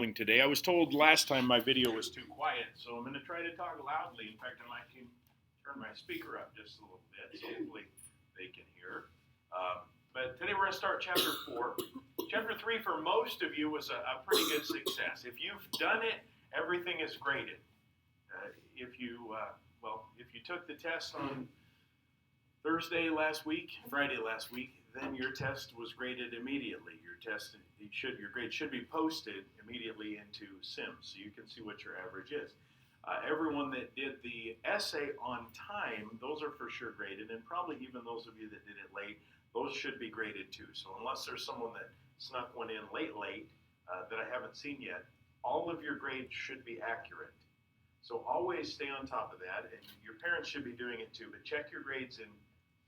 doing today. I was told last time my video was too quiet, so I'm going to try to talk loudly. In fact, I might even turn my speaker up just a little bit, so hopefully they can hear. But today we're going to start chapter 4. Chapter 3 for most of you was a pretty good success. If you've done it, everything is graded. If you took the test on Friday last week, then your test was graded immediately. Your grade should be posted immediately into Sims, so you can see what your average is. Everyone that did the essay on time, those are for sure graded, and probably even those of you that did it late, those should be graded too. So unless there's someone that snuck one in late, that I haven't seen yet, all of your grades should be accurate. So always stay on top of that, and your parents should be doing it too, but check your grades in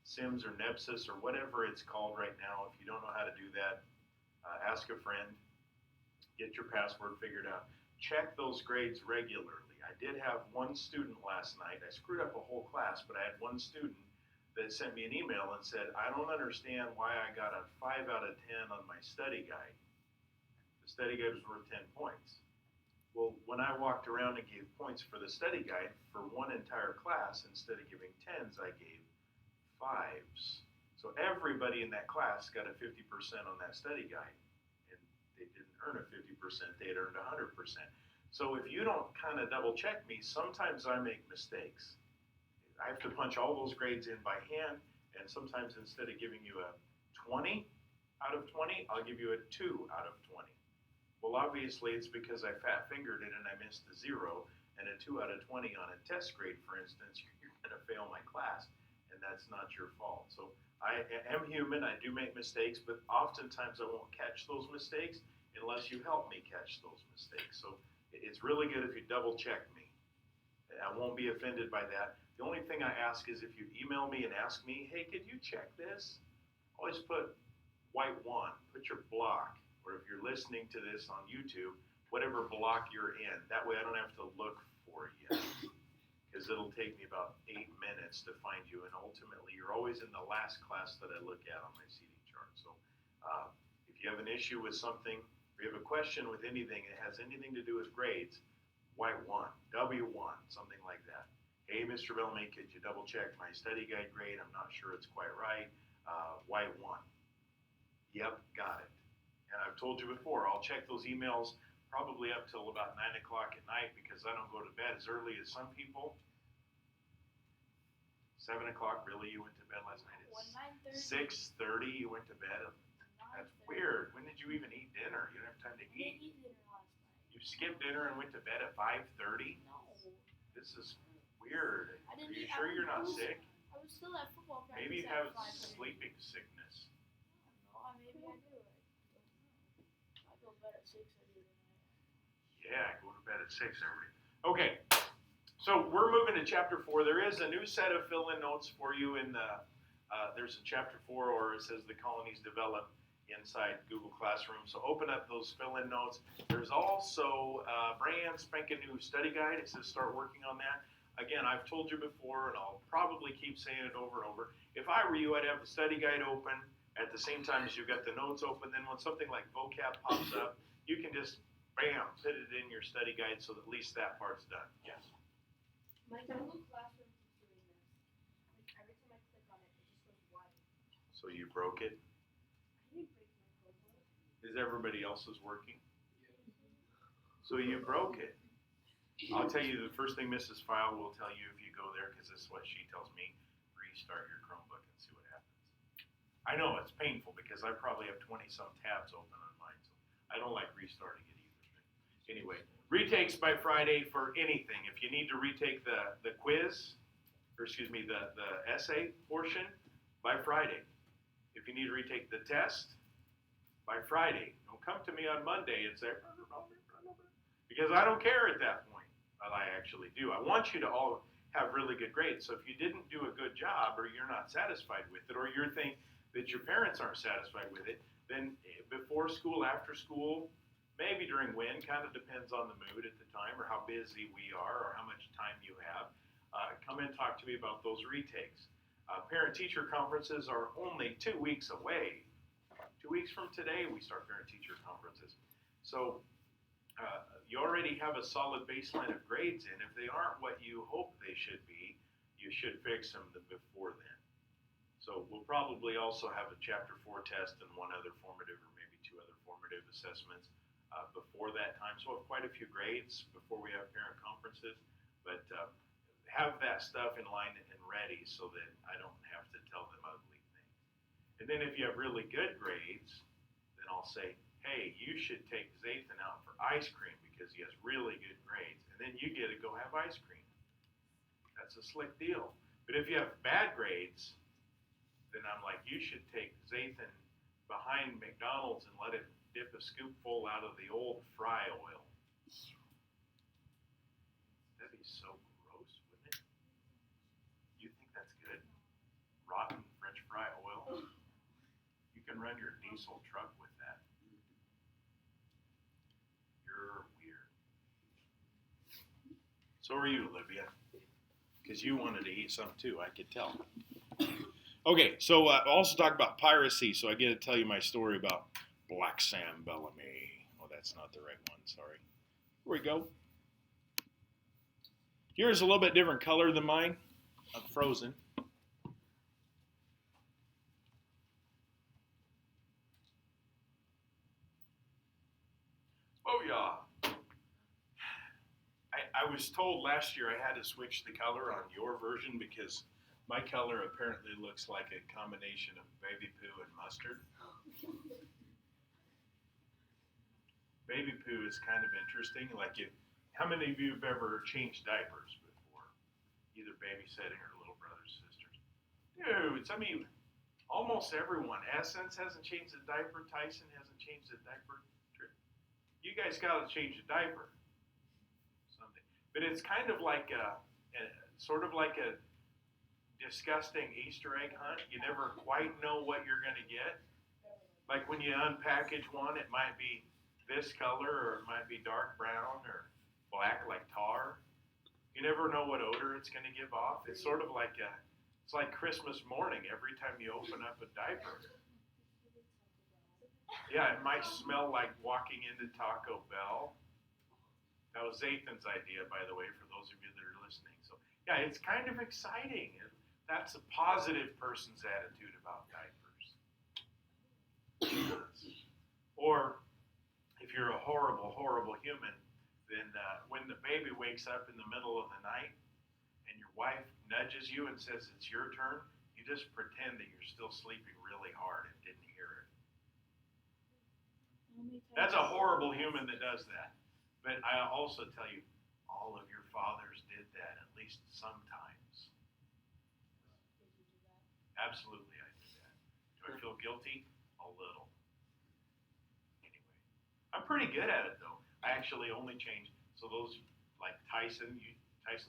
Sims or Nebsys or whatever it's called right now. If you don't know how to do that, ask a friend, get your password figured out. Check those grades regularly. I did have one student last night. I screwed up a whole class, but I had one student that sent me an email and said, I don't understand why I got a 5 out of 10 on my study guide. The study guide was worth 10 points. Well, when I walked around and gave points for the study guide for one entire class, instead of giving 10s, I gave 5s. So everybody in that class got a 50% on that study guide. And they didn't earn a 50%, they had earned 100%. So if you don't kind of double check me, sometimes I make mistakes. I have to punch all those grades in by hand, and sometimes instead of giving you a 20 out of 20, I'll give you a 2 out of 20. Well, obviously it's because I fat-fingered it and I missed the 0, and a 2 out of 20 on a test grade, for instance, you're going to fail my class, and that's not your fault. So I am human, I do make mistakes, but oftentimes I won't catch those mistakes unless you help me catch those mistakes. So it's really good if you double check me. I won't be offended by that. The only thing I ask is if you email me and ask me, hey, could you check this? Always put white 1, put your block, or if you're listening to this on YouTube, whatever block you're in. That way I don't have to look for you, because it'll take me about 8 minutes to find you, and ultimately you're always in the last class that I look at on my seating chart. So if you have an issue with something, or you have a question with anything that has anything to do with grades, white 1, W1, something like that. Hey, Mr. Bellamy, could you double check my study guide grade? I'm not sure it's quite right. White 1. Yep, got it. And I've told you before, I'll check those emails probably up till about 9 o'clock at night, because I don't go to bed as early as some people. 7 o'clock, really? You went to bed last night at 6:30? You went to bed? That's weird. When did you even eat dinner? You didn't have time to eat. I didn't eat dinner last night. You skipped dinner and went to bed at 5:30? No. This is weird. I didn't Are you eat. sure you're not sick? I was still at football practice. Maybe you at have 5:30. sleeping sickness. No, maybe I do. I go to bed at 6 every night. Yeah, go to bed at 6 every day. Okay, so we're moving to chapter 4. There is a new set of fill-in notes for you in the, there's a chapter 4, or it says the Colonies develop inside Google Classroom. So open up those fill-in notes. There's also a brand spanking new study guide. It says start working on that. Again, I've told you before, and I'll probably keep saying it over and over. If I were you, I'd have the study guide open at the same time as you've got the notes open. Then when something like vocab pops up, you can just, bam, fit it in your study guide so that at least that part's done. Yes? My Google Classroom is doing this. Like every time I click on it, it just goes white. So you broke it? I didn't break my Chromebook. Is everybody else's working? So you broke it. I'll tell you the first thing Mrs. File will tell you if you go there, because this is what she tells me, restart your Chromebook and see what happens. I know it's painful because I probably have 20-some tabs open on mine, so I don't like restarting it either. Anyway, retakes by Friday for anything. If you need to retake the quiz, or excuse me, the essay portion, by Friday. If you need to retake the test, by Friday. Don't come to me on Monday and say, because I don't care at that point. Well, I actually do. I want you to all have really good grades. So if you didn't do a good job, or you're not satisfied with it, or you think that your parents aren't satisfied with it, then before school, after school, maybe during when, kind of depends on the mood at the time, or how busy we are, or how much time you have. Come and talk to me about those retakes. Parent-teacher conferences are only 2 weeks away. 2 weeks from today, we start parent-teacher conferences. So already have a solid baseline of grades in, if they aren't what you hope they should be, you should fix them before then. So we'll probably also have a Chapter 4 test and one other formative or maybe two other formative assessments before that time. So we'll have quite a few grades before we have parent conferences, but have that stuff in line and ready so that I don't have to tell them ugly things. And then if you have really good grades, then I'll say, hey, you should take Zathan out for ice cream because he has really good grades. And then you get to go have ice cream. That's a slick deal. But if you have bad grades, then I'm like, you should take Zathan behind McDonald's and let him dip a scoopful out of the old fry oil. That'd be so gross, wouldn't it? You think that's good? Rotten French fry oil? You can run your diesel truck with that. You're weird. So are you, Olivia. Because you wanted to eat some too, I could tell. Okay, so I also talk about piracy, so I get to tell you my story about Black Sam Bellamy. Oh, that's not the right one, sorry. Here we go. Yours is a little bit different color than mine. I'm frozen. Oh, yeah. I was told last year I had to switch the color on your version because my color apparently looks like a combination of baby poo and mustard. Baby poo is kind of interesting. Like, how many of you have ever changed diapers before? Either babysitting or little brothers, sisters. Dudes, I mean, almost everyone. Essence hasn't changed a diaper. Tyson hasn't changed a diaper. You guys got to change a diaper someday. But it's kind of like sort of like a disgusting Easter egg hunt. You never quite know what you're going to get. Like when you unpackage one, it might be this color or it might be dark brown or black like tar. You never know what odor it's going to give off. It's sort of like it's like Christmas morning every time you open up a diaper. Yeah, it might smell like walking into Taco Bell. That was Zathan's idea, by the way, for those of you that are listening. So yeah, it's kind of exciting. That's a positive person's attitude about diapers. Or if you're a horrible, horrible human, then when the baby wakes up in the middle of the night and your wife nudges you and says it's your turn, you just pretend that you're still sleeping really hard and didn't hear it. That's a horrible human that does that. But I also tell you, all of your fathers did that at least sometimes. Absolutely, I do that. Do I feel guilty? A little. Anyway, I'm pretty good at it though. I actually only change. So those like Tyson's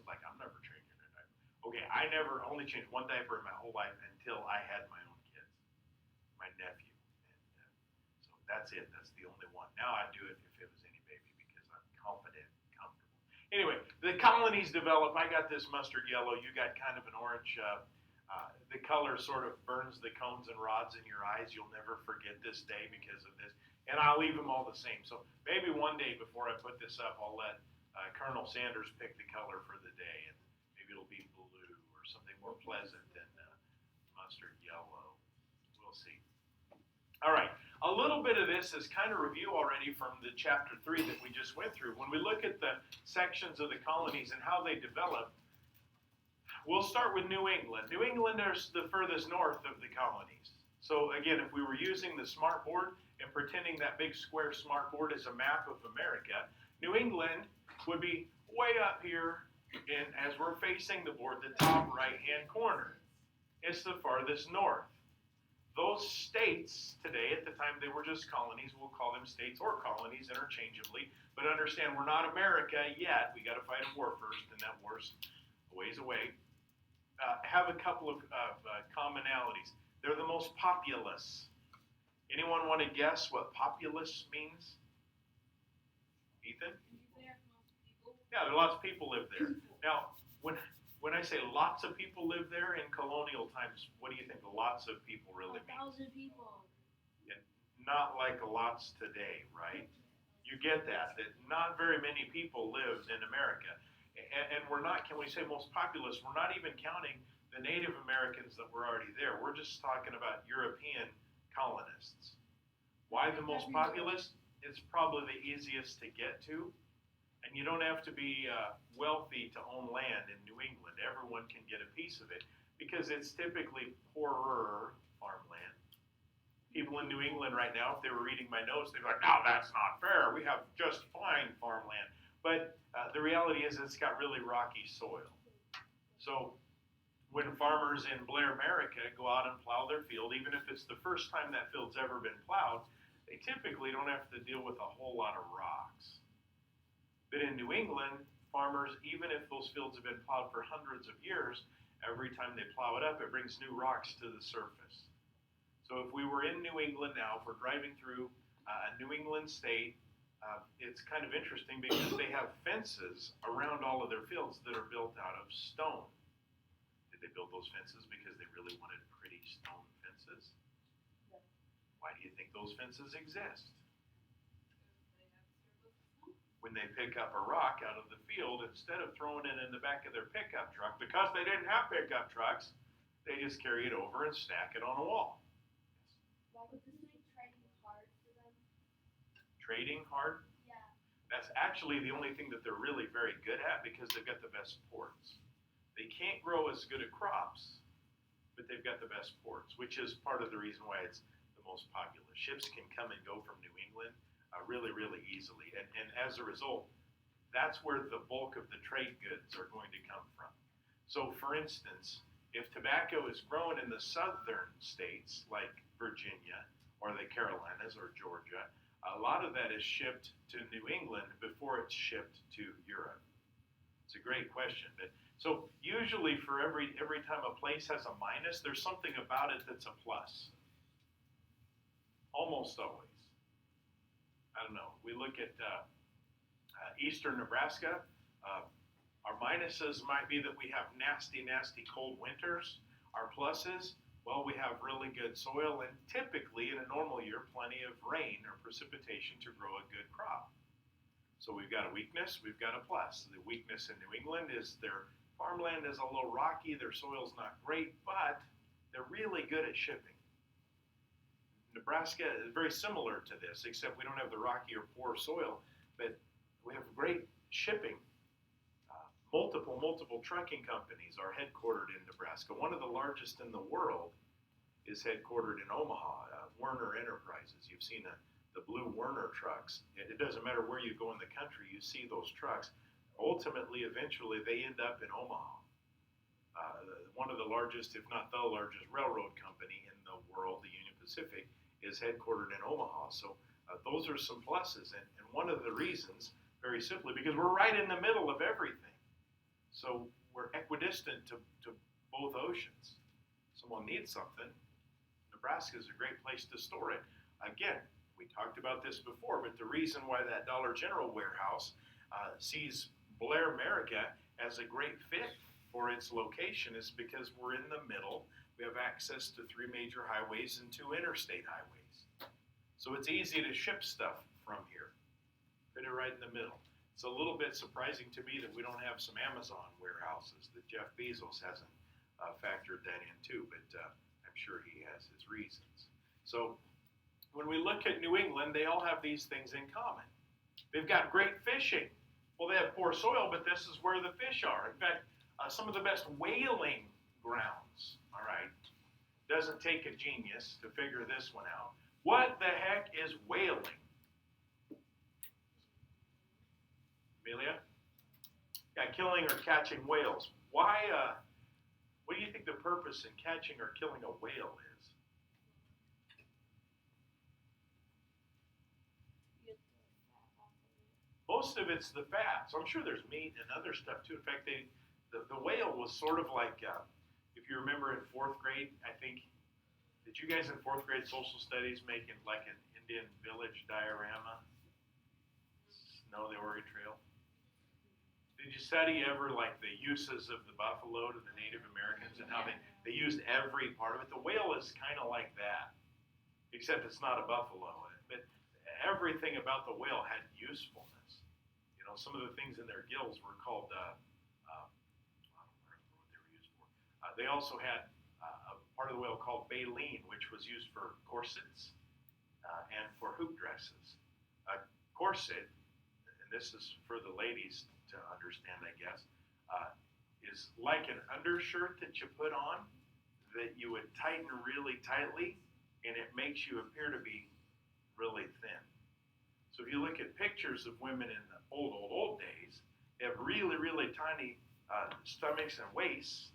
like, I'm never changing a diaper. Okay, I never only changed one diaper in my whole life until I had my own kids, my nephew, and so that's it. That's the only one. Now I do it if it was any baby because I'm confident, comfortable. Anyway, the colonies develop. I got this mustard yellow. You got kind of an orange. The color sort of burns the cones and rods in your eyes. You'll never forget this day because of this. And I'll leave them all the same. So maybe one day before I put this up, I'll let Colonel Sanders pick the color for the day. And maybe it'll be blue or something more pleasant than mustard yellow. We'll see. All right. A little bit of this is kind of review already from the chapter 3 that we just went through. When we look at the sections of the colonies and how they develop, we'll start with New England. New England is the furthest north of the colonies. So again, if we were using the smart board and pretending that big square smart board is a map of America, New England would be way up here, and as we're facing the board, the top right-hand corner. It's the farthest north. Those states today, at the time they were just colonies, we'll call them states or colonies interchangeably, but understand we're not America yet. We got to fight a war first, and that war's a ways away. Have a couple of commonalities. They're the most populous. Anyone want to guess what populous means? Ethan? Yeah, there are lots of people live there. Now, when I say lots of people live there in colonial times, what do you think lots of people really mean? 1,000 people. And not like lots today, right? You get that not very many people live in America. And we're not, can we say most populous, we're not even counting the Native Americans that were already there. We're just talking about European colonists. Why the most populous? It's probably the easiest to get to. And you don't have to be wealthy to own land in New England. Everyone can get a piece of it because it's typically poorer farmland. People in New England right now, if they were reading my notes, they'd be like, no, that's not fair. We have just fine farmland. But the reality is it's got really rocky soil. So when farmers in Blair, America go out and plow their field, even if it's the first time that field's ever been plowed, they typically don't have to deal with a whole lot of rocks. But in New England, farmers, even if those fields have been plowed for hundreds of years, every time they plow it up, it brings new rocks to the surface. So if we were in New England now, if we're driving through a New England state, it's kind of interesting because they have fences around all of their fields that are built out of stone. Did they build those fences because they really wanted pretty stone fences? Why do you think those fences exist? When they pick up a rock out of the field, instead of throwing it in the back of their pickup truck, because they didn't have pickup trucks, they just carry it over and stack it on a wall. Why would this make trading hard for them? Trading hard? Yeah. That's actually the only thing that they're really very good at because they've got the best ports. They can't grow as good at crops, but they've got the best ports, which is part of the reason why it's the most popular. Ships can come and go from New England really, really easily. And as a result, that's where the bulk of the trade goods are going to come from. So for instance, if tobacco is grown in the southern states like Virginia or the Carolinas or Georgia, a lot of that is shipped to New England before it's shipped to Europe. It's a great question. But so usually for every time a place has a minus, there's something about it that's a plus. Almost always. I don't know. We look at eastern Nebraska. Our minuses might be that we have nasty, nasty cold winters. Our pluses, well, we have really good soil and typically in a normal year, plenty of rain or precipitation to grow a good crop. So we've got a weakness, we've got a plus. The weakness in New England is their farmland is a little rocky, their soil's not great, but they're really good at shipping. Nebraska is very similar to this, except we don't have the rocky or poor soil, but we have great shipping. Multiple trucking companies are headquartered in Nebraska. One of the largest in the world is headquartered in Omaha, Werner Enterprises. You've seen the blue Werner trucks. It doesn't matter where you go in the country, you see those trucks. Ultimately, eventually, they end up in Omaha. One of the largest, if not the largest, railroad company in the world, the Union Pacific, is headquartered in Omaha. So those are some pluses. And one of the reasons, very simply, because we're right in the middle of everything. So we're equidistant to both oceans. Someone needs something. Nebraska is a great place to store it. Again, we talked about this before, but the reason why that Dollar General warehouse sees Blair, America as a great fit for its location is because we're in the middle. We have access to 3 major highways and 2 interstate highways. So it's easy to ship stuff from here. Put it right in the middle. It's a little bit surprising to me that we don't have some Amazon warehouses, that Jeff Bezos hasn't factored that in too, but I'm sure he has his reasons. So when we look at New England, they all have these things in common. They've got great fishing. Well, they have poor soil, but this is where the fish are. In fact, some of the best whaling grounds, all right? Doesn't take a genius to figure this one out. What the heck is whaling? Amelia? Yeah, killing or catching whales. Why, what do you think the purpose in catching or killing a whale is? Most of it's the fat. So I'm sure there's meat and other stuff too. In fact, the whale was sort of like, if you remember in 4th grade, I think, did you guys in 4th grade social studies make it like an Indian village diorama? Know the Oregon Trail? Did you study ever like the uses of the buffalo to the Native Americans and how they used every part of it? The whale is kind of like that, except it's not a buffalo. But everything about the whale had usefulness. You know, some of the things in their gills were called, I don't remember what they were used for. They also had a part of the whale called baleen, which was used for corsets and for hoop dresses. A corset, and this is for the ladies to understand, I guess, is like an undershirt that you put on that you would tighten really tightly, and it makes you appear to be really thin. So if you look at pictures of women in the old days, they have really, really tiny stomachs and waists,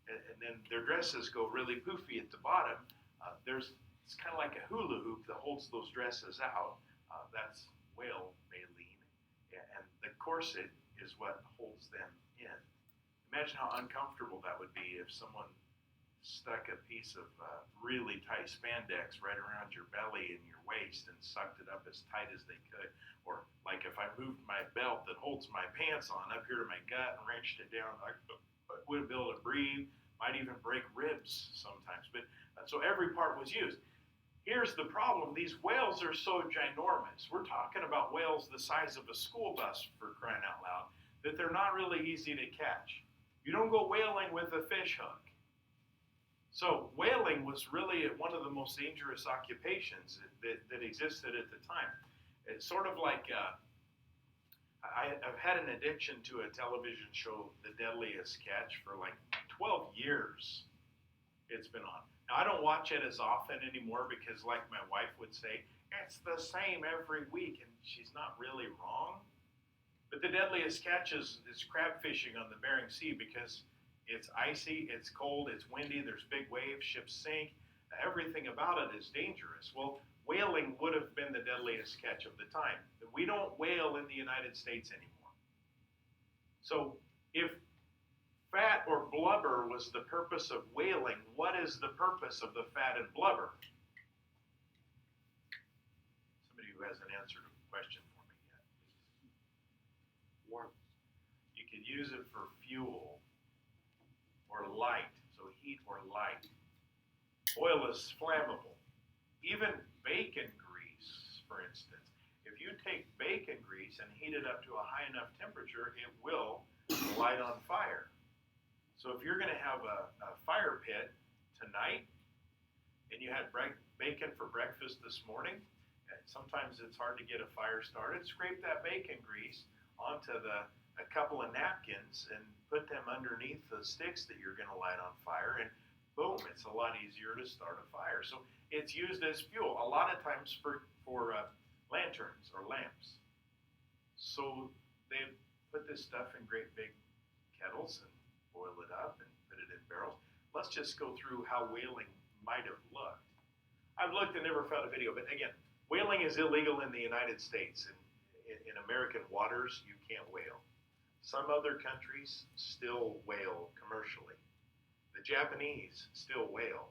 and then their dresses go really poofy at the bottom. It's kind of like a hula hoop that holds those dresses out. That's whale baleen, and the corset is what holds them in. Imagine how uncomfortable that would be if someone stuck a piece of really tight spandex right around your belly and your waist and sucked it up as tight as they could. Or like if I moved my belt that holds my pants on up here to my gut and wrenched it down, I wouldn't be able to breathe, might even break ribs sometimes. But so every part was used. Here's the problem. These whales are so ginormous. We're talking about whales the size of a school bus, for crying out loud, that they're not really easy to catch. You don't go whaling with a fish hook. So whaling was really one of the most dangerous occupations that existed at the time. It's sort of like I've had an addiction to a television show, The Deadliest Catch, for like 12 years. It's been on. Now, I don't watch it as often anymore because, like my wife would say, it's the same every week, and she's not really wrong. But the Deadliest Catch is crab fishing on the Bering Sea because it's icy, it's cold, it's windy, there's big waves, ships sink. Everything about it is dangerous. Well, whaling would have been the deadliest catch of the time. We don't whale in the United States anymore. So if fat or blubber was the purpose of whaling, what is the purpose of the fat and blubber? Somebody who hasn't answered a question for me yet. Warmth. You could use it for fuel or light, so heat or light. Oil is flammable. Even bacon grease, for instance. If you take bacon grease and heat it up to a high enough temperature, it will light on fire. So if you're going to have a fire pit tonight, and you had bacon for breakfast this morning, and sometimes it's hard to get a fire started, scrape that bacon grease onto a couple of napkins and put them underneath the sticks that you're going to light on fire, and boom, it's a lot easier to start a fire. So it's used as fuel, a lot of times for lanterns or lamps. So they put this stuff in great big kettles and boil it up and put it in barrels. Let's just go through how whaling might have looked. I've looked and never found a video, but again, whaling is illegal in the United States. In American waters, you can't whale. Some other countries still whale commercially. The Japanese still whale.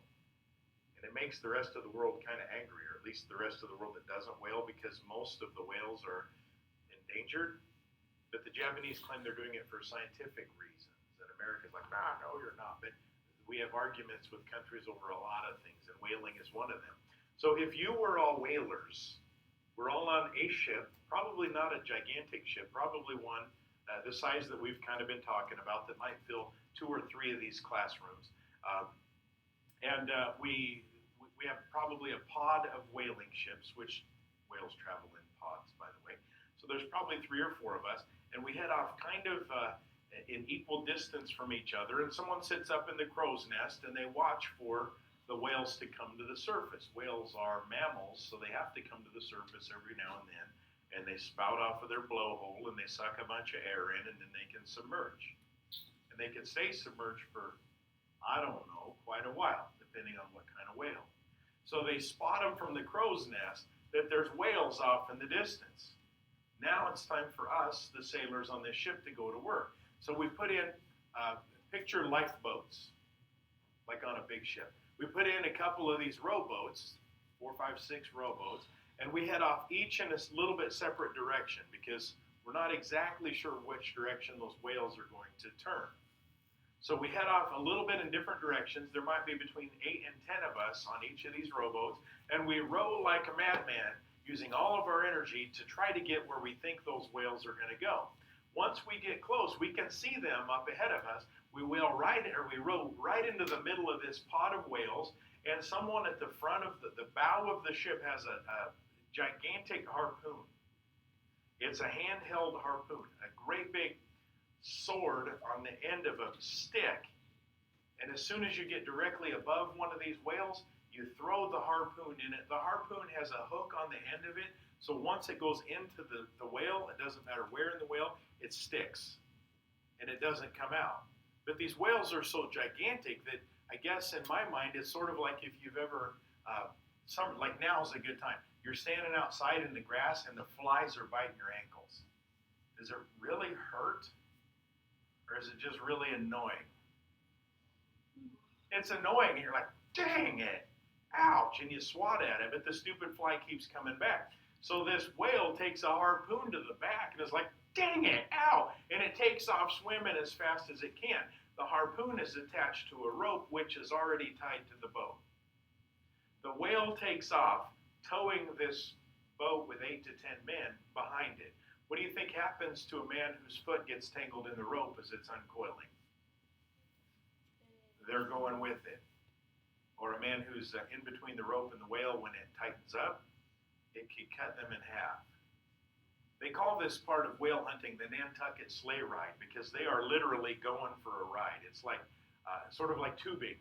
And it makes the rest of the world kind of angry, or at least the rest of the world that doesn't whale, because most of the whales are endangered. But the Japanese claim they're doing it for scientific reasons. And America's like, nah, no, you're not. But we have arguments with countries over a lot of things, and whaling is one of them. So if you were all whalers, we're all on a ship, probably not a gigantic ship, probably one the size that we've kind of been talking about that might fill 2 or 3 of these classrooms. We have probably a pod of whaling ships, which whales travel in pods, by the way. So there's probably 3 or 4 of us, and we head off kind of in equal distance from each other, and someone sits up in the crow's nest and they watch for the whales to come to the surface. Whales are mammals, so they have to come to the surface every now and then, and they spout off of their blowhole and they suck a bunch of air in, and then they can submerge. And they can stay submerged for, I don't know, quite a while, depending on what kind of whale. So they spot them from the crow's nest that there's whales off in the distance. Now it's time for us, the sailors on this ship, to go to work. So we put in, picture lifeboats, like on a big ship. We put in a couple of these rowboats, 4, 5, 6 rowboats, and we head off each in a little bit separate direction because we're not exactly sure which direction those whales are going to turn. So we head off a little bit in different directions. There might be between 8 and 10 of us on each of these rowboats, and we row like a madman. using all of our energy to try to get where we think those whales are going to go. Once we get close, we can see them up ahead of us. We row right into the middle of this pod of whales, and someone at the front of the bow of the ship has a gigantic harpoon. It's a handheld harpoon, a great big sword on the end of a stick. And as soon as you get directly above one of these whales, you throw the harpoon in it. The harpoon has a hook on the end of it, so once it goes into the whale, it doesn't matter where in the whale, it sticks, and it doesn't come out. But these whales are so gigantic that I guess in my mind it's sort of like if you've ever, like now's a good time. You're standing outside in the grass and the flies are biting your ankles. Does it really hurt? Or is it just really annoying? It's annoying, and you're like, dang it, ouch, and you swat at it, but the stupid fly keeps coming back. So this whale takes a harpoon to the back and is like, dang it, ow, and it takes off swimming as fast as it can. The harpoon is attached to a rope which is already tied to the boat. The whale takes off, towing this boat with 8 to 10 men behind it. What do you think happens to a man whose foot gets tangled in the rope as it's uncoiling? They're going with it. Or a man who's in between the rope and the whale, when it tightens up, it can cut them in half. They call this part of whale hunting the Nantucket sleigh ride because they are literally going for a ride. It's like sort of like tubing.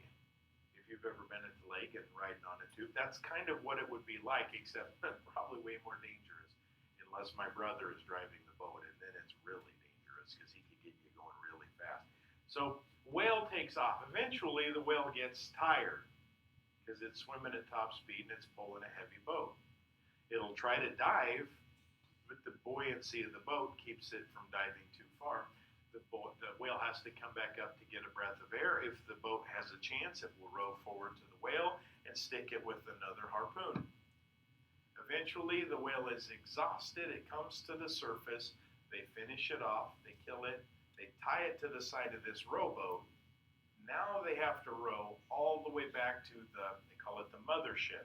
If you've ever been at the lake and riding on a tube, that's kind of what it would be like, except probably way more dangerous, unless my brother is driving the boat, and then it's really dangerous because he can get you going really fast. So whale takes off. Eventually, the whale gets tired because it's swimming at top speed and it's pulling a heavy boat. It'll try to dive, but the buoyancy of the boat keeps it from diving too far. The whale has to come back up to get a breath of air. If the boat has a chance, it will row forward to the whale and stick it with another harpoon. Eventually, the whale is exhausted. It comes to the surface. They finish it off. They kill it. They tie it to the side of this rowboat. Now they have to row all the way back to they call it the mothership.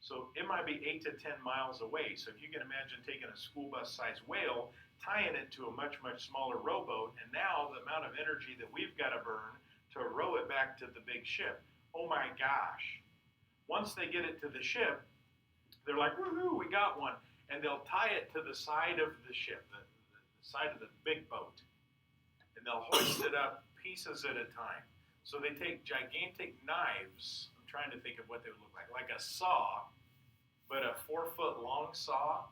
So it might be 8 to 10 miles away. So if you can imagine taking a school bus-sized whale, tying it to a much, much smaller rowboat, and now the amount of energy that we've got to burn to row it back to the big ship. Oh my gosh. Once they get it to the ship, they're like, woohoo, we got one. And they'll tie it to the side of the ship, the side of the big boat. And they'll hoist it up pieces at a time. So they take gigantic knives. I'm trying to think of what they would look like a saw, but a 4-foot long saw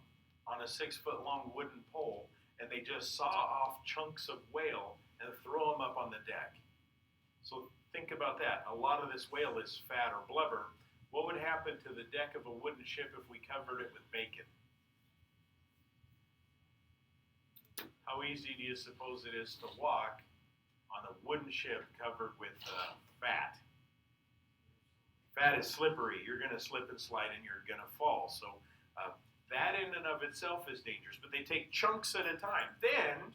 on a 6-foot long wooden pole, and they just saw off chunks of whale and throw them up on the deck. So think about that. A lot of this whale is fat or blubber. What would happen to the deck of a wooden ship if we covered it with bacon? How easy do you suppose it is to walk on a wooden ship covered with fat? Fat is slippery. You're going to slip and slide and you're going to fall. So that in and of itself is dangerous. But they take chunks at a time. Then,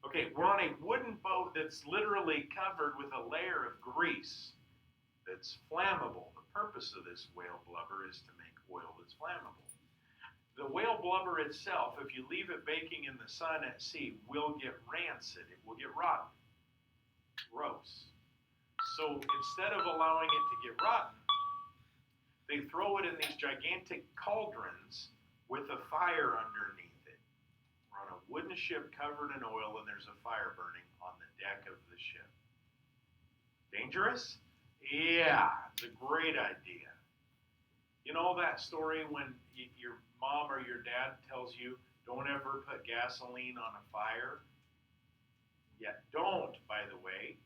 okay, we're on a wooden boat that's literally covered with a layer of grease that's flammable. The purpose of this whale blubber is to make oil that's flammable. The whale blubber itself, if you leave it baking in the sun at sea, will get rancid. It will get rotten. Gross. So instead of allowing it to get rotten, they throw it in these gigantic cauldrons with a fire underneath it. We're on a wooden ship covered in oil, and there's a fire burning on the deck of the ship. Dangerous? Yeah, it's a great idea. You know that story when your mom or your dad tells you, don't ever put gasoline on a fire? Yeah, don't, by the way.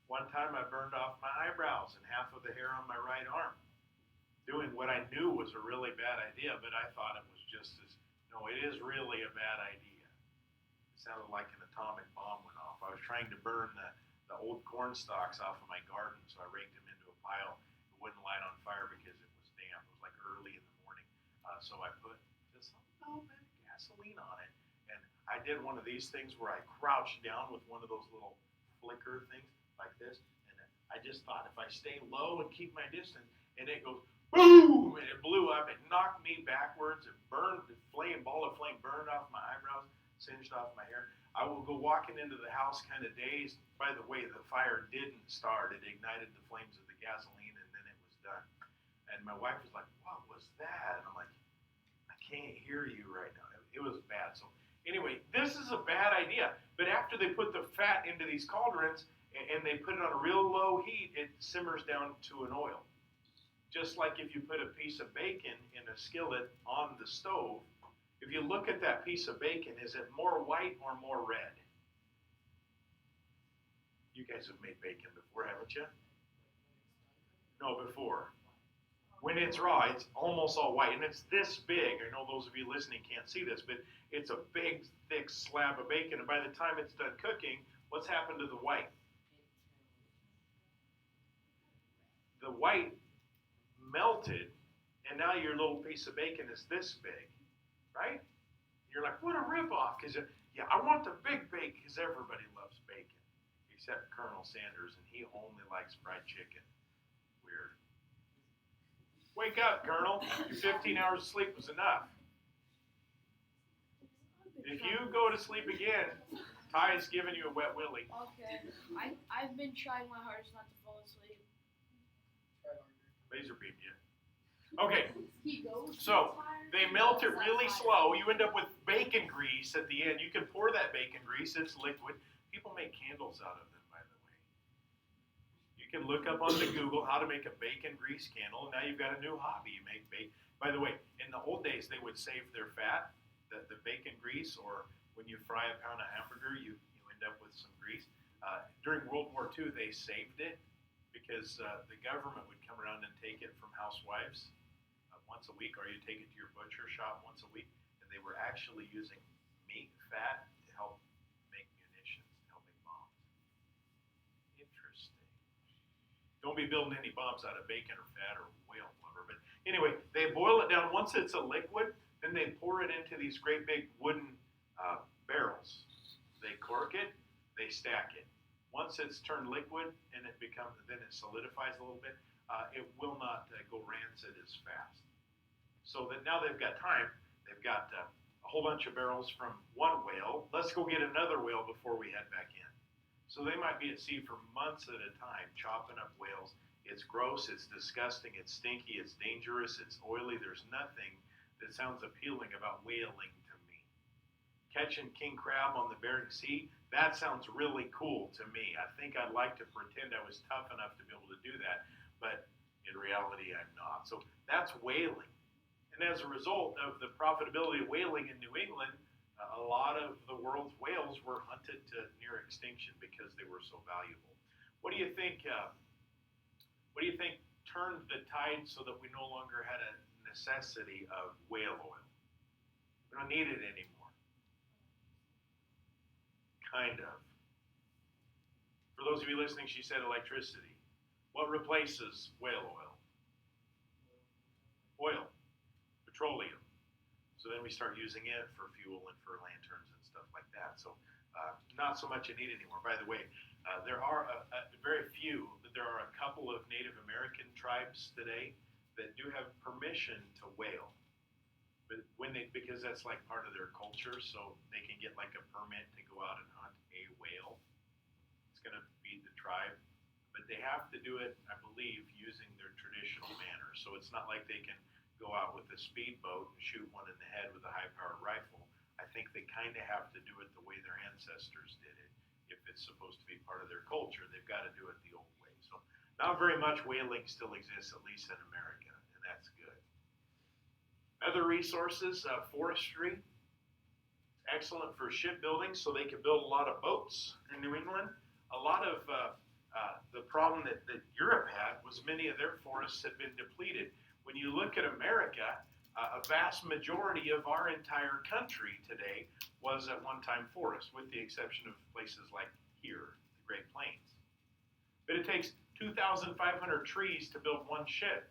One time I burned off my eyebrows and half of the hair on my right arm, doing what I knew was a really bad idea, but I thought it was just as, no, it is really a bad idea. It sounded like an atomic bomb went off. I was trying to burn the old corn stalks off of my garden, so I raked them into a pile. It wouldn't light on fire because it was damp. It was like early in the morning. So I put just a little bit of gasoline on it. And I did one of these things where I crouched down with one of those little flicker things like this. And I just thought if I stay low and keep my distance, and it goes boom, and it blew up. It knocked me backwards. It burned, the ball of flame burned off my eyebrows, singed off my hair. I will go walking into the house kind of dazed. By the way, the fire didn't start. It ignited the flames of the gasoline, and then it was done. And my wife was like, "What was that?" And I'm like, "I can't hear you right now." It was bad. So anyway, this is a bad idea. But after they put the fat into these cauldrons and they put it on a real low heat, it simmers down to an oil. Just like if you put a piece of bacon in a skillet on the stove, if you look at that piece of bacon, is it more white or more red? You guys have made bacon before, haven't you? No, before. When it's raw, it's almost all white, and it's this big. I know those of you listening can't see this, but it's a big, thick slab of bacon, and by the time it's done cooking, what's happened to the white? The white melted, and now your little piece of bacon is this big, right? You're like, what a ripoff, because yeah, I want the big bacon, because everybody loves bacon, except Colonel Sanders, and he only likes fried chicken. Weird. Wake up, Colonel. Your 15 hours of sleep was enough. If you go to sleep again, Ty's giving you a wet willy. Okay. I've been trying my hardest not to fall asleep. Laser beam you. Okay, so they melt it really slow. You end up with bacon grease at the end. You can pour that bacon grease. It's liquid. People make candles out of them, by the way. You can look up on the Google how to make a bacon grease candle. Now you've got a new hobby. You make bacon. By the way, in the old days, they would save their fat, the bacon grease, or when you fry a pound of hamburger, you end up with some grease. During World War II, they saved it because the government would come around and take it from housewives once a week, or you take it to your butcher shop once a week, and they were actually using meat fat to help make munitions, to help make bombs. Interesting. Don't be building any bombs out of bacon or fat or whale blubber. But anyway, they boil it down. Once it's a liquid, then they pour it into these great big wooden barrels. They cork it, they stack it. Once it's turned liquid and then it solidifies a little bit, it will not go rancid as fast. So that now they've got time. They've got a whole bunch of barrels from one whale. Let's go get another whale before we head back in. So they might be at sea for months at a time, chopping up whales. It's gross, it's disgusting, it's stinky, it's dangerous, it's oily. There's nothing that sounds appealing about whaling to me. Catching king crab on the Bering Sea, that sounds really cool to me. I think I'd like to pretend I was tough enough to be able to do that, but in reality, I'm not. So that's whaling. And as a result of the profitability of whaling in New England, a lot of the world's whales were hunted to near extinction because they were so valuable. What do you think? What do you think turned the tide so that we no longer had a necessity of whale oil? We don't need it anymore. Kind of. For those of you listening, she said electricity. What replaces whale oil? Oil. Petroleum. So then we start using it for fuel and for lanterns and stuff like that. So not so much a need anymore. By the way, there are very few, but there are a couple of Native American tribes today that do have permission to whale. But because that's like part of their culture, so they can get like a permit to go out and hunt a whale. It's going to feed the tribe. But they have to do it, I believe, using their traditional manner. So it's not like they can go out with a speedboat and shoot one in the head with a high-powered rifle. I think they kind of have to do it the way their ancestors did it. If it's supposed to be part of their culture, they've got to do it the old way. So not very much whaling still exists, at least in America, and that's good. Other resources, forestry. Excellent for shipbuilding, so they can build a lot of boats in New England. A lot of the problem that Europe had was many of their forests had been depleted. When you look at America, a vast majority of our entire country today was at one time forest, with the exception of places like here, the Great Plains. But it takes 2,500 trees to build one ship.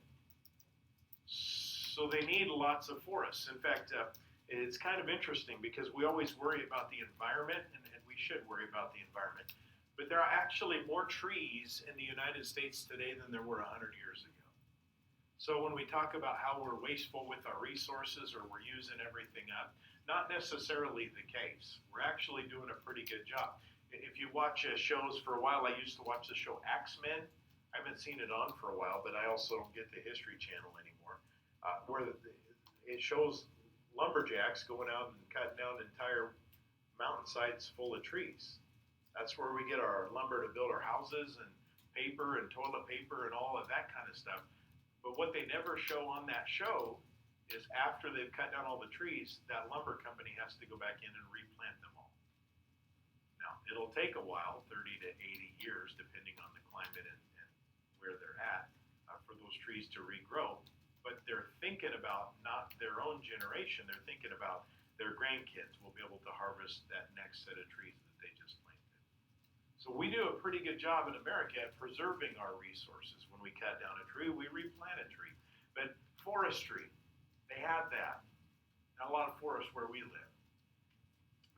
So they need lots of forests. In fact, it's kind of interesting because we always worry about the environment, and we should worry about the environment. But there are actually more trees in the United States today than there were 100 years ago. So when we talk about how we're wasteful with our resources or we're using everything up, not necessarily the case. We're actually doing a pretty good job. If you watch shows for a while, I used to watch the show Axemen. I haven't seen it on for a while, but I also don't get the History Channel anymore, where it shows lumberjacks going out and cutting down entire mountainsides full of trees. That's where we get our lumber to build our houses and paper and toilet paper and all of that kind of stuff. But what they never show on that show is after they've cut down all the trees, that lumber company has to go back in and replant them all. Now, it'll take a while, 30 to 80 years, depending on the climate and where they're at, for those trees to regrow. But they're thinking about not their own generation, they're thinking about their grandkids will be able to harvest that next set of trees that they just planted. So we do a pretty good job in America at preserving our resources. When we cut down a tree, we replant a tree. But forestry, they had that. Not a lot of forests where we live.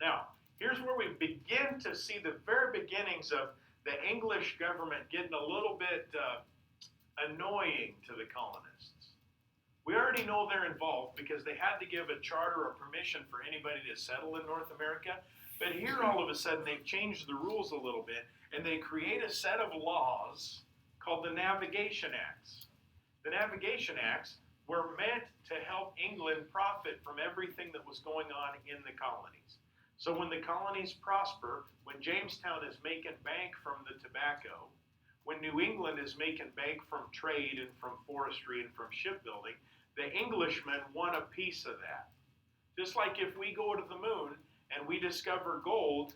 Now, here's where we begin to see the very beginnings of the English government getting a little bit annoying to the colonists. We already know they're involved because they had to give a charter or permission for anybody to settle in North America. But here all of a sudden they've changed the rules a little bit and they create a set of laws called the Navigation Acts. The Navigation Acts were meant to help England profit from everything that was going on in the colonies. So when the colonies prosper, when Jamestown is making bank from the tobacco, when New England is making bank from trade and from forestry and from shipbuilding, the Englishmen want a piece of that. Just like if we go to the moon and we discover gold,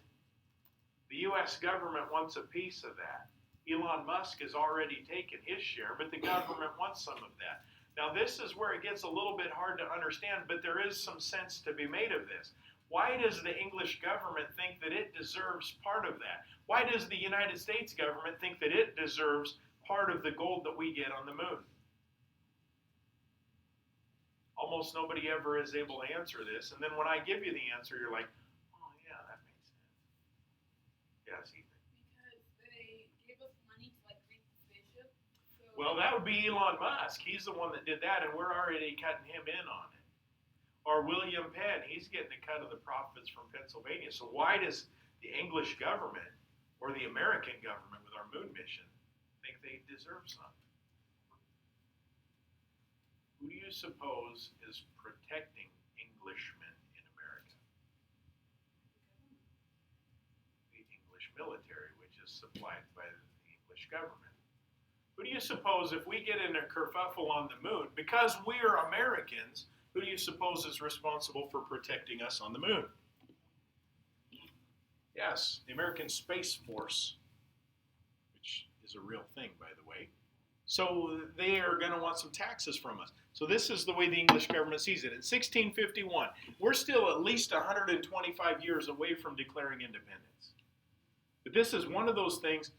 the U.S. government wants a piece of that. Elon Musk has already taken his share, but the government wants some of that. Now this is where it gets a little bit hard to understand, but there is some sense to be made of this. Why does the English government think that it deserves part of that? Why does the United States government think that it deserves part of the gold that we get on the moon? Almost nobody ever is able to answer this. And then when I give you the answer, you're like, oh yeah, that makes sense. Yes, Ethan. Because they gave us money to like create the spaceship. So Well, that would be Elon Musk. He's the one that did that, and we're already cutting him in on it. Or William Penn, he's getting a cut of the profits from Pennsylvania. So why does the English government or the American government with our moon mission think they deserve something? Who do you suppose is protecting Englishmen in America? The English military, which is supplied by the English government. Who do you suppose, if we get in a kerfuffle on the moon, because we are Americans, who do you suppose is responsible for protecting us on the moon? Yes, the American Space Force, which is a real thing, by the way. So they are going to want some taxes from us. So this is the way the English government sees it. In 1651, we're still at least 125 years away from declaring independence. But this is one of those things,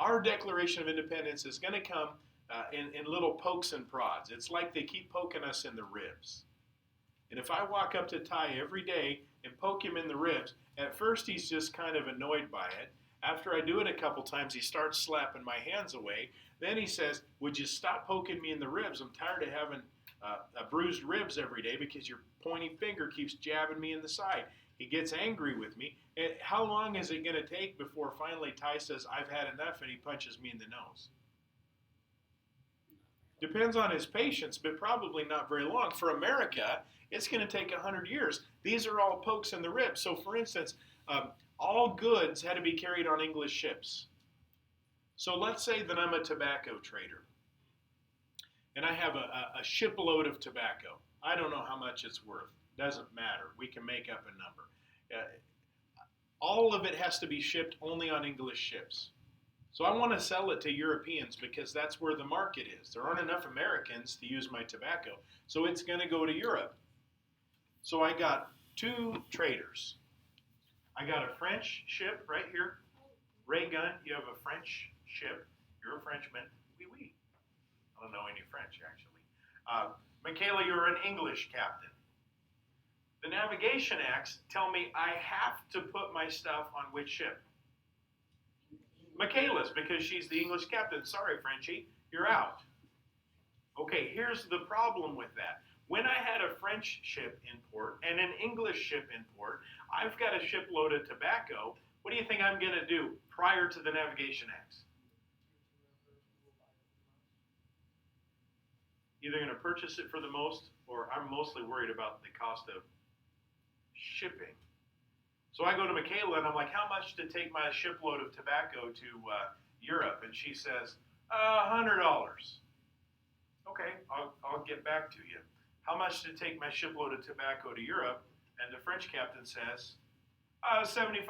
our Declaration of Independence is going to come in little pokes and prods. It's like they keep poking us in the ribs. And if I walk up to Ty every day and poke him in the ribs, at first he's just kind of annoyed by it. After I do it a couple times, he starts slapping my hands away. Then he says, would you stop poking me in the ribs? I'm tired of having bruised ribs every day because your pointy finger keeps jabbing me in the side. He gets angry with me. And how long is it going to take before finally Ty says, I've had enough, and he punches me in the nose? Depends on his patience, but probably not very long. For America, it's going to take 100 years. These are all pokes in the ribs. So for instance, all goods had to be carried on English ships. So let's say that I'm a tobacco trader, and I have a shipload of tobacco. I don't know how much it's worth. Doesn't matter. We can make up a number. All of it has to be shipped only on English ships. So I want to sell it to Europeans because that's where the market is. There aren't enough Americans to use my tobacco, so it's going to go to Europe. So I got two traders. I got a French ship right here. Ray Gun, you have a French ship. You're a Frenchman. Oui, oui. I don't know any French, actually. Michaela, you're an English captain. The Navigation Acts tell me I have to put my stuff on which ship? Michaela's, because she's the English captain. Sorry, Frenchie, you're out. Okay, here's the problem with that. When I had a French ship in port and an English ship in port, I've got a shipload of tobacco. What do you think I'm going to do prior to the Navigation Acts? Either going to purchase it for the most, or I'm mostly worried about the cost of shipping. So I go to Michaela and I'm like, how much to take my shipload of tobacco to Europe? And she says, $100. Okay, I'll get back to you. How much to take my shipload of tobacco to Europe? And the French captain says, $75.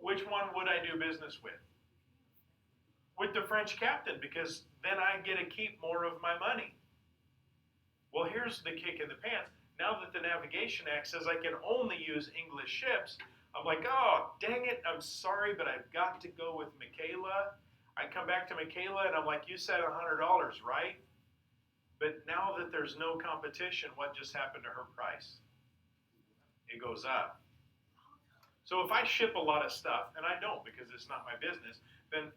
Which one would I do business with? With the French captain, because then I get to keep more of my money. Well, here's the kick in the pants. Now that the Navigation Act says I can only use English ships, I'm like, oh, dang it, I'm sorry, but I've got to go with Michaela. I come back to Michaela and I'm like, you said $100, right? But now that there's no competition, what just happened to her price? It goes up. So if I ship a lot of stuff, and I don't because it's not my business, then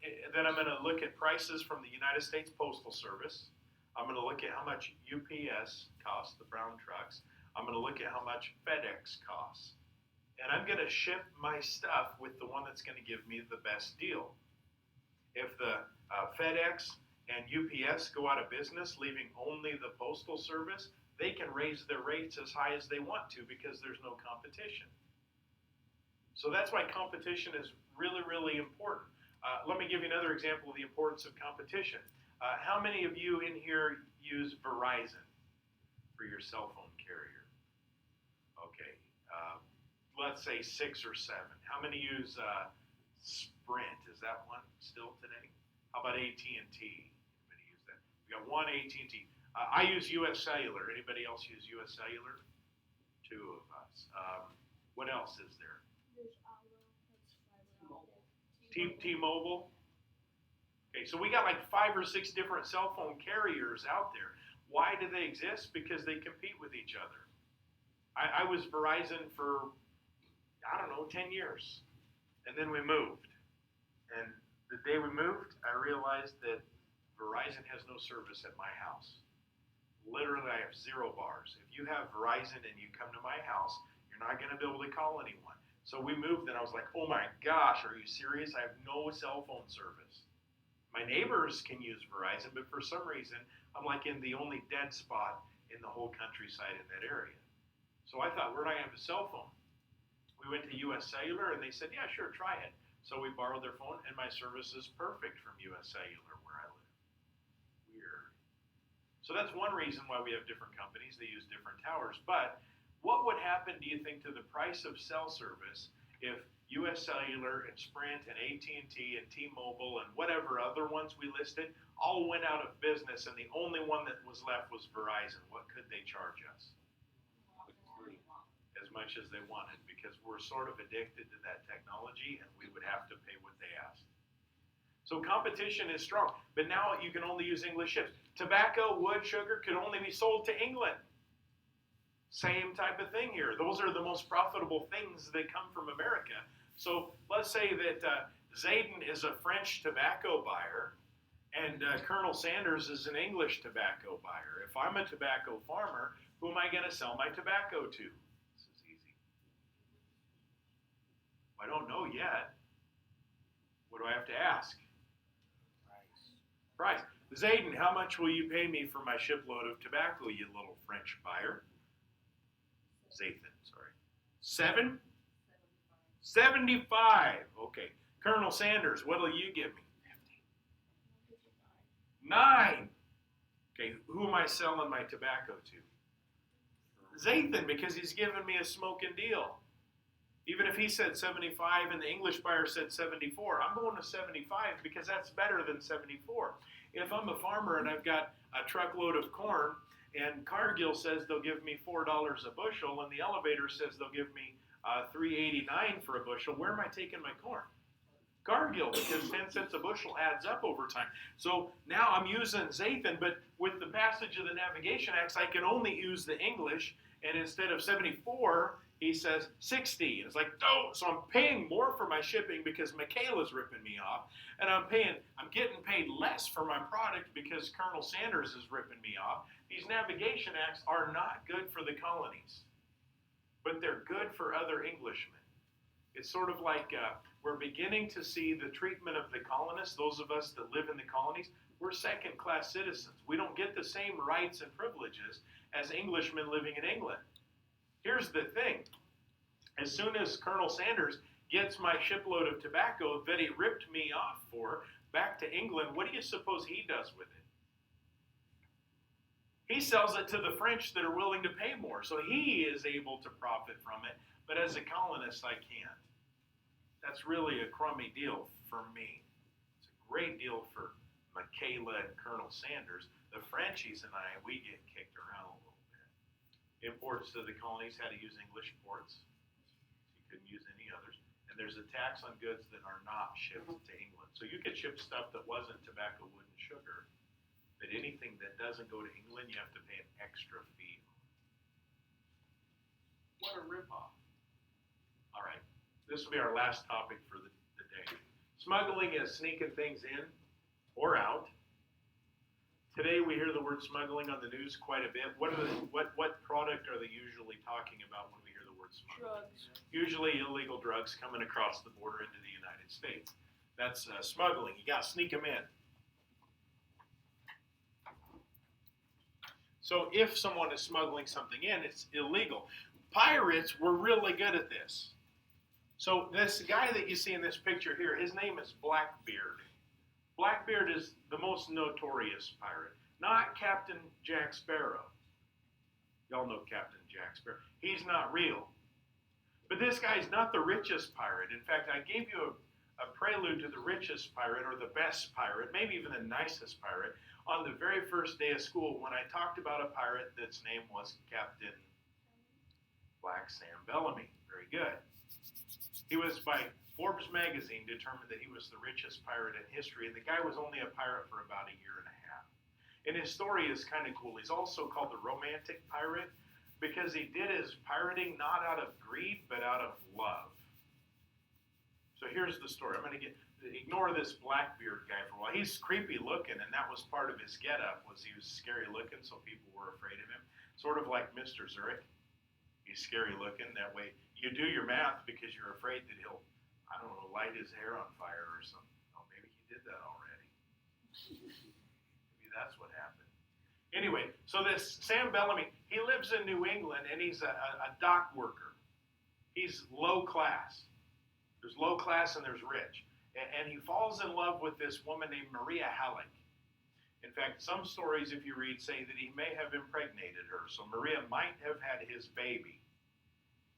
I'm going to look at prices from the United States Postal Service. I'm going to look at how much UPS costs, the brown trucks. I'm going to look at how much FedEx costs. And I'm going to ship my stuff with the one that's going to give me the best deal. If the FedEx and UPS go out of business, leaving only the Postal Service, they can raise their rates as high as they want to because there's no competition. So that's why competition is really, really important. Let me give you another example of the importance of competition. How many of you in here use Verizon for your cell phone carrier? Okay, let's say 6 or 7. How many use Sprint? Is that one still today? How about AT&T? Anybody use that? We got one AT&T. I use US Cellular. Anybody else use US Cellular? 2 of us. What else is there? There's Allo, that's fiber optic. T-Mobile. Okay, so we got like 5 or 6 different cell phone carriers out there. Why do they exist? Because they compete with each other. I was Verizon for, 10 years. And then we moved. And the day we moved, I realized that Verizon has no service at my house. Literally, I have 0 bars. If you have Verizon and you come to my house, you're not going to be able to call anyone. So we moved, and I was like, oh my gosh, are you serious? I have no cell phone service. My neighbors can use Verizon, but for some reason, I'm like in the only dead spot in the whole countryside in that area. So I thought, where do I have a cell phone? We went to US Cellular, and they said, yeah, sure, try it. So we borrowed their phone, and my service is perfect from US Cellular where I live. Weird. So that's one reason why we have different companies. They use different towers. But what would happen, do you think, to the price of cell service if US Cellular and Sprint and AT&T and T-Mobile and whatever other ones we listed all went out of business and the only one that was left was Verizon? What could they charge us? As much as they wanted, because we're sort of addicted to that technology and we would have to pay what they asked. So competition is strong, but now you can only use English ships. Tobacco, wood, sugar could only be sold to England. Same type of thing here. Those are the most profitable things that come from America. So let's say that Zayden is a French tobacco buyer and Colonel Sanders is an English tobacco buyer. If I'm a tobacco farmer, who am I going to sell my tobacco to? This is easy. I don't know yet. What do I have to ask? Price. Zayden, how much will you pay me for my shipload of tobacco, you little French buyer? Zathan, sorry. 7? 75. Okay. Colonel Sanders, what'll you give me? 9. Okay, who am I selling my tobacco to? Zathan, because he's giving me a smoking deal. Even if he said 75 and the English buyer said 74, I'm going to 75 because that's better than 74. If I'm a farmer and I've got a truckload of corn and Cargill says they'll give me $4 a bushel and the elevator says they'll give me $3.89 for a bushel, where am I taking my corn? Cargill, because 10 cents a bushel adds up over time. So now I'm using Zathan, but with the passage of the Navigation Acts, I can only use the English, and instead of 74, He says 60. And it's like, oh, so I'm paying more for my shipping because Michaela's ripping me off. And I'm getting paid less for my product because Colonel Sanders is ripping me off. These navigation acts are not good for the colonies, but they're good for other Englishmen. It's sort of like we're beginning to see the treatment of the colonists, those of us that live in the colonies. We're second-class citizens. We don't get the same rights and privileges as Englishmen living in England. Here's the thing. As soon as Colonel Sanders gets my shipload of tobacco that he ripped me off for back to England, what do you suppose he does with it? He sells it to the French that are willing to pay more, so he is able to profit from it, but as a colonist, I can't. That's really a crummy deal for me. It's a great deal for Michaela and Colonel Sanders. The Frenchies and I, we get kicked around a little bit. Imports to the colonies had to use English ports. You couldn't use any others. And there's a tax on goods that are not shipped to England. So you could ship stuff that wasn't tobacco, wood, and sugar, but anything that doesn't go to England, you have to pay an extra fee. What a ripoff. All right, this will be our last topic for the day. Smuggling is sneaking things in or out. Today we hear the word smuggling on the news quite a bit. What product are they usually talking about when we hear the word smuggling? Drugs. Usually illegal drugs coming across the border into the United States. That's smuggling. You got to sneak them in. So if someone is smuggling something in, it's illegal. Pirates were really good at this. So this guy that you see in this picture here, his name is Blackbeard. Blackbeard is the most notorious pirate, not Captain Jack Sparrow. Y'all know Captain Jack Sparrow. He's not real. But this guy's not the richest pirate. In fact, I gave you a prelude to the richest pirate or the best pirate, maybe even the nicest pirate, on the very first day of school when I talked about a pirate that's name was Captain Black Sam Bellamy. Very good. He was, by Forbes magazine, determined that he was the richest pirate in history, and the guy was only a pirate for about a year and a half. And his story is kind of cool. He's also called the romantic pirate because he did his pirating not out of greed, but out of love. So here's the story. I'm going to ignore this Blackbeard guy for a while. He's creepy looking, and that was part of his getup, was he was scary looking, so people were afraid of him. Sort of like Mr. Zurich. He's scary looking. That way you do your math because you're afraid that he'll, I don't know, light his hair on fire or something. Oh, maybe he did that already. Maybe that's what happened. Anyway, so this Sam Bellamy, he lives in New England, and he's a dock worker. He's low class. There's low class and there's rich. And he falls in love with this woman named Maria Halleck. In fact, some stories, if you read, say that he may have impregnated her. So Maria might have had his baby.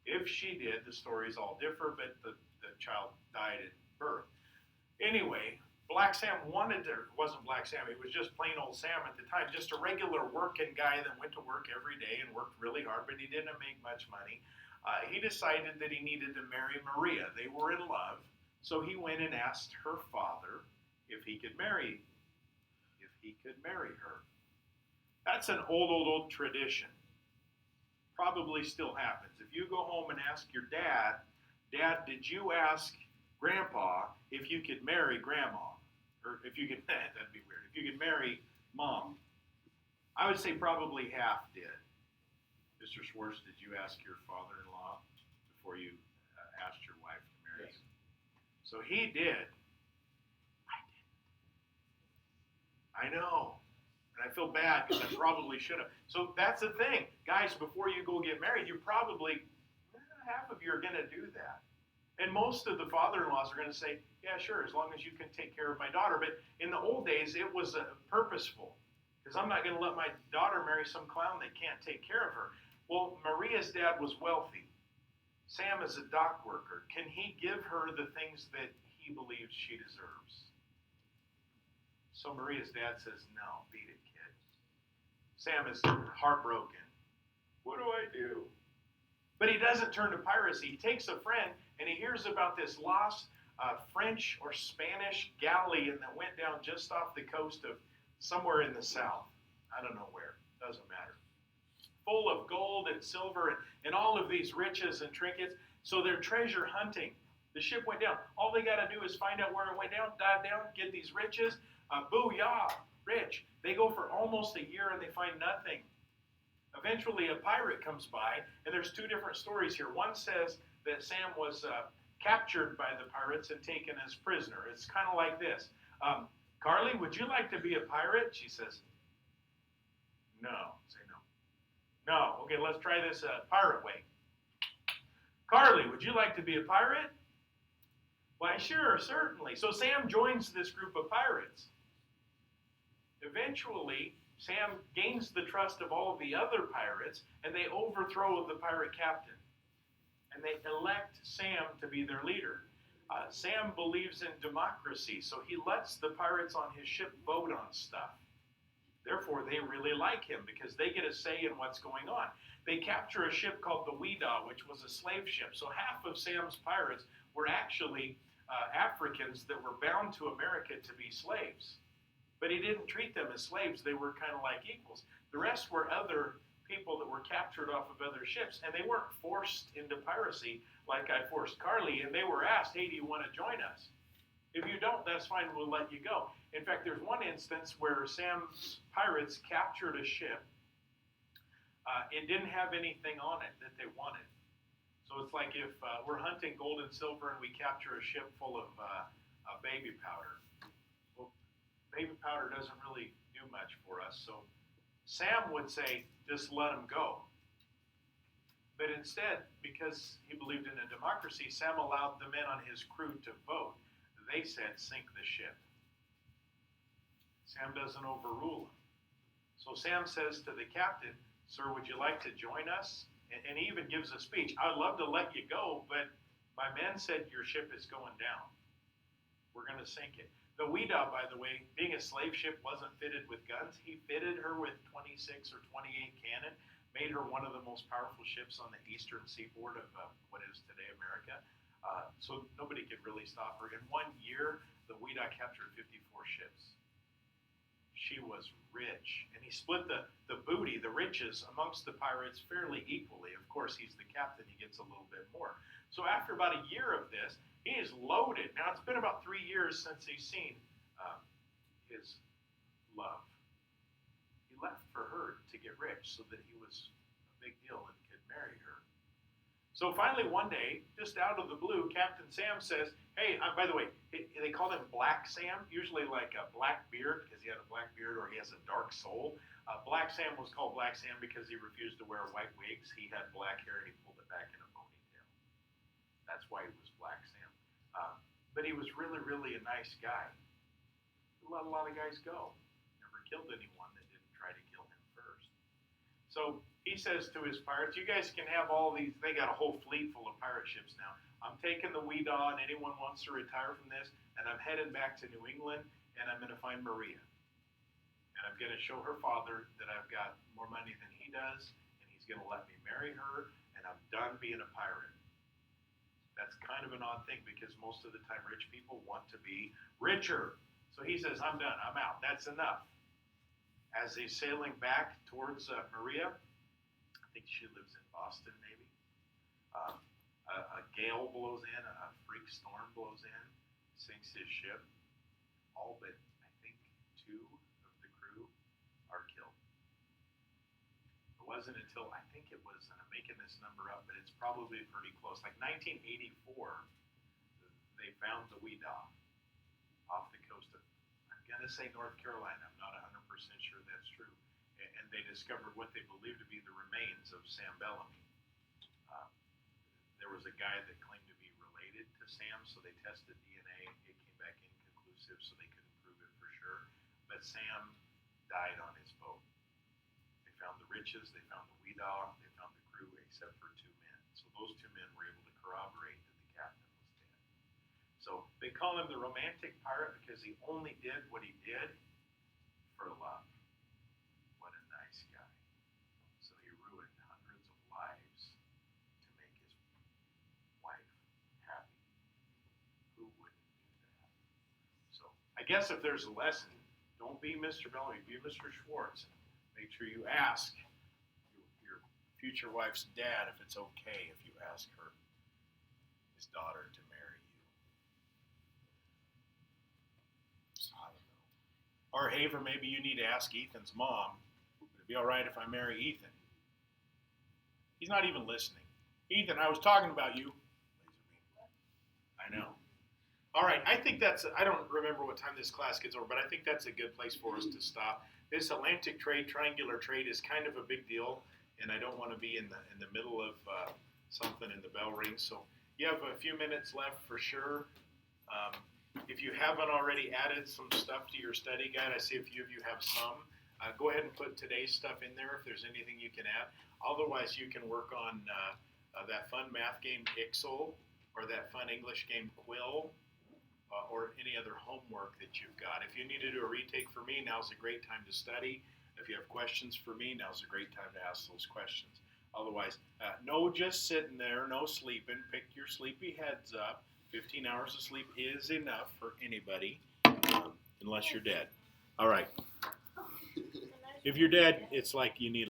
If she did, the stories all differ, but the child died at birth. Anyway, Black Sam wasn't Black Sam, he was just plain old Sam at the time, just a regular working guy that went to work every day and worked really hard, but he didn't make much money. He decided that he needed to marry Maria. They were in love, so he went and asked her father if he could marry her. That's an old tradition. Probably still happens. If you go home and ask your dad, did you ask Grandpa if you could marry Grandma? Or if you could, that'd be weird. If you could marry Mom. I would say probably half did. Mr. Schwartz, did you ask your father-in-law before you asked your wife to marry you? So he did. I didn't. I know. And I feel bad because I probably should have. So that's the thing. Guys, before you go get married, you probably, half of you are going to do that. And most of the father-in-laws are going to say, yeah, sure, as long as you can take care of my daughter. But in the old days, it was purposeful. Because I'm not going to let my daughter marry some clown that can't take care of her. Well, Maria's dad was wealthy. Sam is a dock worker. Can he give her the things that he believes she deserves? So Maria's dad says, no, beat it, kid. Sam is heartbroken. What do I do? But he doesn't turn to piracy. He takes a friend, and he hears about this lost French or Spanish galleon that went down just off the coast of somewhere in the south. I don't know where. Doesn't matter. full of gold and silver and all of these riches and trinkets. So they're treasure hunting. The ship went down. All they got to do is find out where it went down, dive down, get these riches. Booyah, rich. They go for almost a year and they find nothing. Eventually, a pirate comes by, and there's two different stories here. One says that Sam was captured by the pirates and taken as prisoner. It's kind of like this. Carly, would you like to be a pirate? She says, no. Say no. No. Okay, let's try this pirate way. Carly, would you like to be a pirate? Why, sure, certainly. So Sam joins this group of pirates. Eventually, Sam gains the trust of all of the other pirates, and they overthrow the pirate captain. And they elect Sam to be their leader. Sam believes in democracy, so he lets the pirates on his ship vote on stuff. Therefore, they really like him because they get a say in what's going on. They capture a ship called the Ouida, which was a slave ship. So half of Sam's pirates were actually Africans that were bound to America to be slaves. But he didn't treat them as slaves. They were kind of like equals. The rest were other people that were captured off of other ships, and they weren't forced into piracy like I forced Carly, and they were asked, hey, do you want to join us? If you don't, that's fine, we'll let you go. In fact, there's one instance where Sam's pirates captured a ship. It didn't have anything on it that they wanted. So it's like if we're hunting gold and silver and we capture a ship full of baby powder. Well, baby powder doesn't really do much for us. So Sam would say, just let them go. But instead, because he believed in a democracy, Sam allowed the men on his crew to vote. They said, sink the ship. Sam doesn't overrule them. So Sam says to the captain, sir, would you like to join us? And he even gives a speech. I'd love to let you go, but my men said your ship is going down. We're going to sink it. The Ouida, by the way, being a slave ship, wasn't fitted with guns. He fitted her with 26 or 28 cannon, made her one of the most powerful ships on the eastern seaboard of what is today America. So nobody could really stop her. In 1 year, the Ouida captured 54 ships. She was rich. And he split the booty, the riches, amongst the pirates fairly equally. Of course, he's the captain. He gets a little bit more. So after about a year of this, he is loaded. Now, it's been about 3 years since he's seen his love. He left for her to get rich so that he was a big deal and could marry her. So finally, one day, just out of the blue, Captain Sam says, hey, by the way, they called him Black Sam, usually like a black beard because he had a black beard or he has a dark soul. Black Sam was called Black Sam because he refused to wear white wigs. He had black hair and he pulled it back in a ponytail. That's why he was Black Sam. But he was really, really a nice guy. He let a lot of guys go. Never killed anyone that didn't try to kill him first. So he says to his pirates, you guys can have all these, they got a whole fleet full of pirate ships now. I'm taking the Ouida and anyone wants to retire from this, and I'm headed back to New England, and I'm going to find Maria. And I'm going to show her father that I've got more money than he does, and he's going to let me marry her, and I'm done being a pirate. That's kind of an odd thing because most of the time rich people want to be richer. So he says, I'm done, I'm out, that's enough. As he's sailing back towards Maria, I think she lives in Boston maybe, a gale blows in, a freak storm blows in, sinks his ship. All but, I think, 2 of the crew are killed. It wasn't until, I think it was, and I'm making this number up, but it's probably pretty close, like 1984, they found the Ouida off the coast of, I'm going to say North Carolina, I'm not 100% sure that's true, and they discovered what they believed to be the remains of Sam Bellamy. There was a guy that claimed to be related to Sam, so they tested DNA. It came back inconclusive, so they couldn't prove it for sure. But Sam died on his boat. They found the riches, they found the Ouida, they found the crew, except for 2 men. So those 2 men were able to corroborate that the captain was dead. So they call him the romantic pirate because he only did what he did for love. What a nice guy. So he ruined hundreds of lives to make his wife happy. Who wouldn't do that? So I guess if there's a lesson, don't be Mr. Bellamy, be Mr. Schwartz. Make sure you ask your future wife's dad if it's okay if you ask his daughter to marry you. I don't know. Or Haver, maybe you need to ask Ethan's mom, would it be all right if I marry Ethan? He's not even listening. Ethan, I was talking about you. I know. All right, I think I don't remember what time this class gets over, but I think that's a good place for us to stop. This Atlantic trade, triangular trade is kind of a big deal, and I don't want to be in the middle of something and the bell rings. So you have a few minutes left for sure. If you haven't already added some stuff to your study guide, I see a few of you have some. Go ahead and put today's stuff in there if there's anything you can add. Otherwise, you can work on that fun math game Ixel, or that fun English game Quill, or any other homework that you've got. If you need to do a retake for me, now's a great time to study. If you have questions for me, now's a great time to ask those questions. Otherwise, no just sitting there, no sleeping. Pick your sleepy heads up. 15 hours of sleep is enough for anybody, unless you're dead. All right. If you're dead, it's like you need